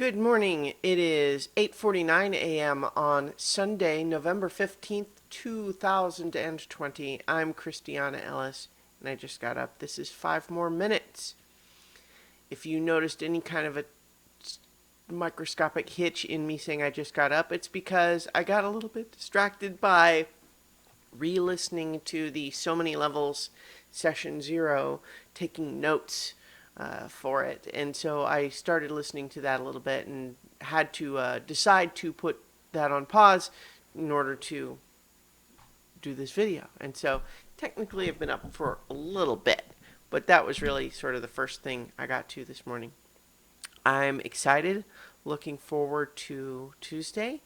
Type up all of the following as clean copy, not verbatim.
Good morning. It is 8:49 a.m. on Sunday, November 15th, 2020. I'm Christiana Ellis, and I just got up. This is 5 more minutes. If you noticed any kind of a microscopic hitch in me saying I just got up, it's because I got a little bit distracted by re-listening to the So Many Levels Session 0, taking notes for it. And so I started listening to that a little bit and had to decide to put that on pause in order to do this video. And so technically I've been up for a little bit, but that was really sort of the first thing I got to this morning. I'm excited, looking forward to Tuesday.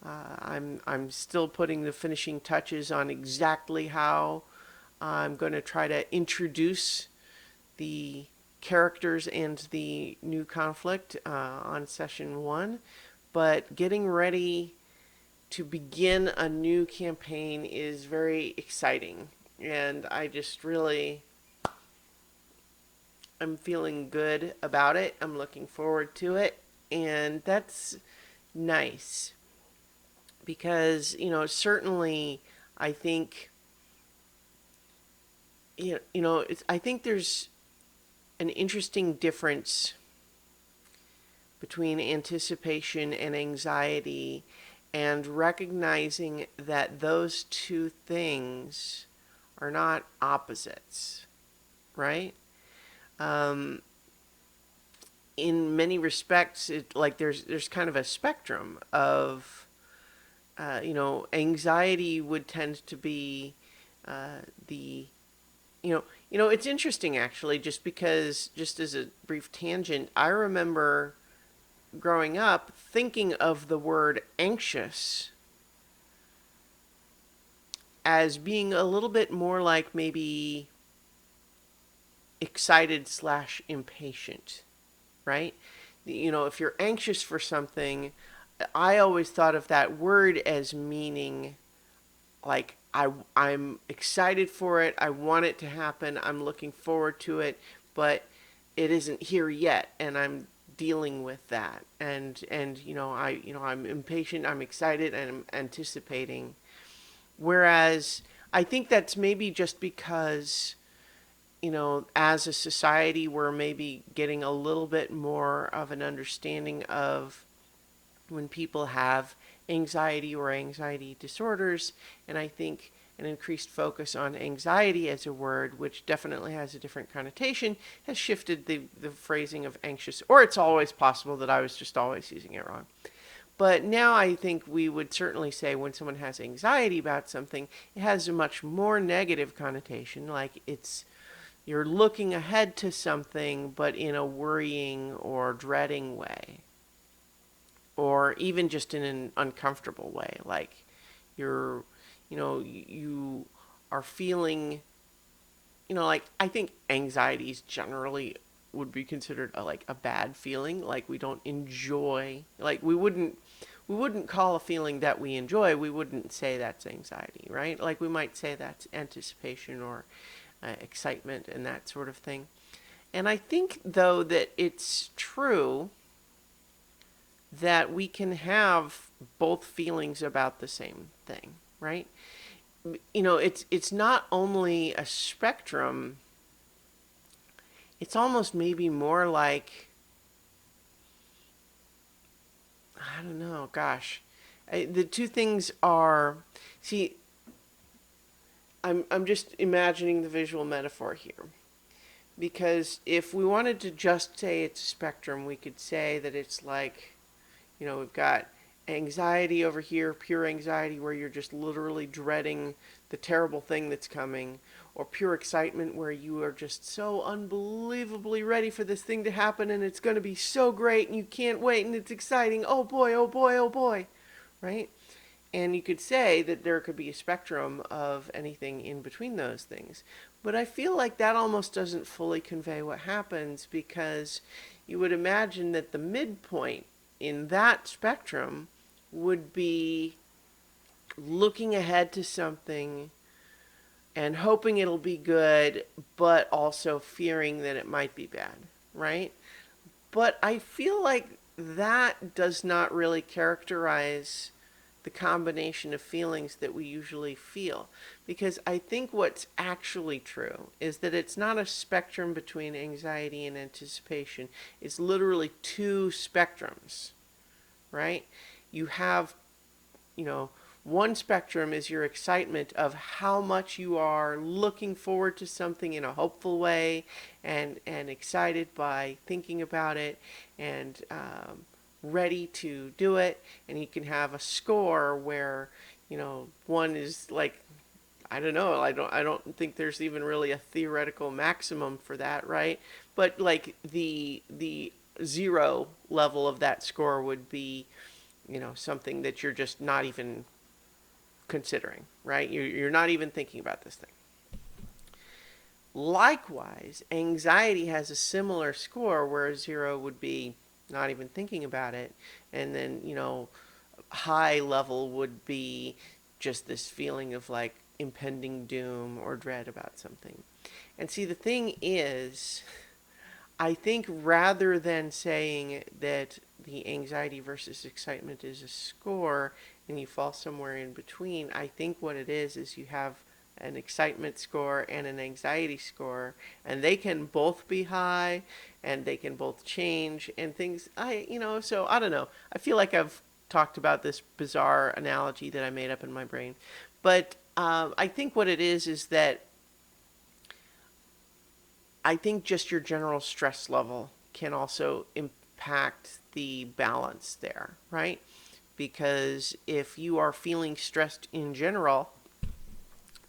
I'm still putting the finishing touches on exactly how I'm going to try to introduce the characters and the new conflict on session 1, but getting ready to begin a new campaign is very exciting, and I'm feeling good about it. I'm looking forward to it, and that's nice because, certainly I think, I think there's an interesting difference between anticipation and anxiety, and recognizing that those two things are not opposites, right? In many respects, there's kind of a spectrum of, anxiety would tend to be the it's interesting actually, just as a brief tangent, I remember growing up thinking of the word anxious as being a little bit more like maybe excited/impatient, right? If you're anxious for something, I always thought of that word as meaning like I'm excited for it. I want it to happen. I'm looking forward to it, but it isn't here yet, and I'm dealing with that. And I'm impatient. I'm excited, and I'm anticipating. Whereas I think that's maybe just because, as a society, we're maybe getting a little bit more of an understanding of when people have anxiety or anxiety disorders, and I think an increased focus on anxiety as a word, which definitely has a different connotation, has shifted the phrasing of anxious, or it's always possible that I was just always using it wrong. But now I think we would certainly say when someone has anxiety about something, it has a much more negative connotation, like you're looking ahead to something, but in a worrying or dreading way, or even just in an uncomfortable way, like you are feeling, like I think anxieties generally would be considered a bad feeling, like we don't enjoy, like we wouldn't call a feeling that we enjoy, we wouldn't say that's anxiety, right? Like we might say that's anticipation or excitement and that sort of thing. And I think though that it's true that we can have both feelings about the same thing, right? It's not only a spectrum, it's almost maybe more like, I don't know, gosh. The two things are, see, I'm just imagining the visual metaphor here. Because if we wanted to just say it's a spectrum, we could say that it's like, we've got anxiety over here, pure anxiety where you're just literally dreading the terrible thing that's coming, or pure excitement where you are just so unbelievably ready for this thing to happen and it's going to be so great and you can't wait and it's exciting. Oh boy, oh boy, oh boy, right? And you could say that there could be a spectrum of anything in between those things. But I feel like that almost doesn't fully convey what happens, because you would imagine that the midpoint in that spectrum would be looking ahead to something and hoping it'll be good, but also fearing that it might be bad, right? But I feel like that does not really characterize the combination of feelings that we usually feel. Because I think what's actually true is that it's not a spectrum between anxiety and anticipation. It's literally two spectrums, right? You have, you know, one spectrum is your excitement of how much you are looking forward to something in a hopeful way, and excited by thinking about it, and ready to do it. And you can have a score where, one is like, I don't know, I don't think there's even really a theoretical maximum for that, right? But like the zero level of that score would be, something that you're just not even considering, right? You're not even thinking about this thing. Likewise, anxiety has a similar score where zero would be not even thinking about it. And then, high level would be just this feeling of like impending doom or dread about something. And see, the thing is, I think rather than saying that the anxiety versus excitement is a score and you fall somewhere in between, I think what it is you have an excitement score and an anxiety score, and they can both be high and they can both change and things. So I don't know. I feel like I've talked about this bizarre analogy that I made up in my brain, but I think what it is that I think just your general stress level can also impact the balance there, right? Because if you are feeling stressed in general,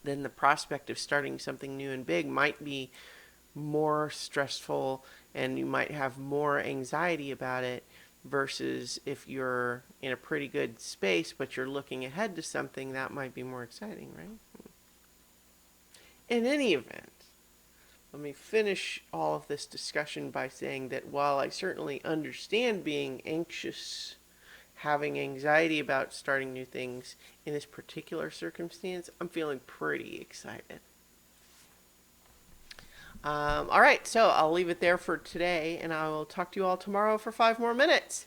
then the prospect of starting something new and big might be more stressful, and you might have more anxiety about it, versus if you're in a pretty good space but you're looking ahead to something that might be more exciting, right? In any event, let me finish all of this discussion by saying that while I certainly understand being anxious, having anxiety about starting new things in this particular circumstance, I'm feeling pretty excited. All right, so I'll leave it there for today, and I will talk to you all tomorrow for 5 more minutes.